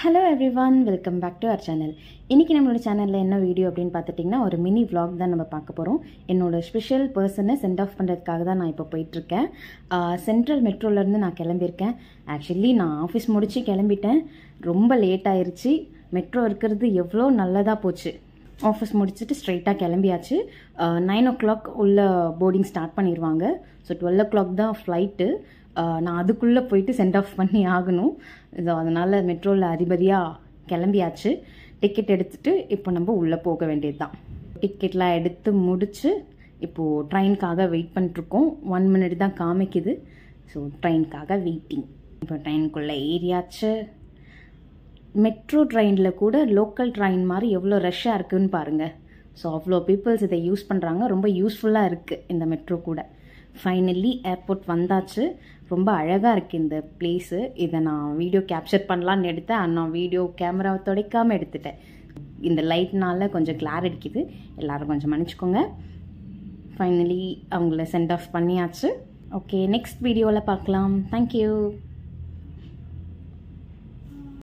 Hello everyone, welcome back to our channel. இன்னைக்கு நம்மளோட சேனல்ல என்ன வீடியோ அப்படினு பார்த்துட்டீங்கன்னா ஒரு மினி vlog தான் நம்ம பார்க்க போறோம். என்னோட ஸ்பெஷல் பர்சனை சென்ட் ஆஃப் பண்றதுக்காக தான் நான் இப்போ போயிட்டு இருக்கேன். சென்ட்ரல் மெட்ரோல இருந்து நான் கிளம்பியிருக்கேன். ஆக்சுவலி நான் ஆபீஸ் முடிச்சு கிளம்பிட்டேன். ரொம்ப லேட் ஆயிருச்சு. மெட்ரோ இருக்கிறது எவ்வளோ நல்லதா போச்சு. ஆஃபீஸ் முடிச்சுட்டு ஸ்ட்ரைட்டாக கிளம்பியாச்சு. 9 o'clock உள்ள போர்டிங் ஸ்டார்ட் பண்ணிடுவாங்க. ஸோ 12 o'clock தான் ஃப்ளைட்டு. நான் அதுக்குள்ளே போயிட்டு சென்ட் ஆஃப் பண்ணி ஆகணும். ஸோ அதனால் மெட்ரோவில் அதிபதியாக கிளம்பியாச்சு. டிக்கெட் எடுத்துகிட்டு இப்போ நம்ம உள்ளே போக வேண்டியது தான். டிக்கெட்லாம் எடுத்து முடித்து இப்போது ட்ரெயினுக்காக வெயிட் பண்ணிட்டுருக்கோம். 1 minute தான் காமிக்குது. ஸோ ட்ரெயினுக்காக வெயிட்டிங். இப்போ ட்ரெயினுக்குள்ளே ஏறியாச்சு. மெட்ரோ ட்ரெயினில் கூட லோக்கல் ட்ரெயின் மாதிரி எவ்வளோ ரஷ்ஷாக இருக்குதுன்னு பாருங்கள். ஸோ அவ்வளோ பீப்புள்ஸ் இதை யூஸ் பண்ணுறாங்க. ரொம்ப யூஸ்ஃபுல்லாக இருக்குது இந்த மெட்ரோ கூட. ஃபைனலி ஏர்போர்ட் வந்தாச்சு. ரொம்ப அழகாக இருக்குது இந்த பிளேஸு. இதை நான் வீடியோ கேப்சர் பண்ணலான்னு எடுத்தேன். நான் வீடியோ கேமராவை துடைக்காமல் எடுத்துட்டேன். இந்த லைட்னால கொஞ்சம் கிளார் அடிக்குது. எல்லோரும் கொஞ்சம் மன்னிச்சுக்கோங்க. ஃபைனலி அவங்கள சென்ட் ஆஃப் பண்ணியாச்சு. ஓகே, நெக்ஸ்ட் வீடியோவில் பார்க்கலாம். தேங்க்யூ.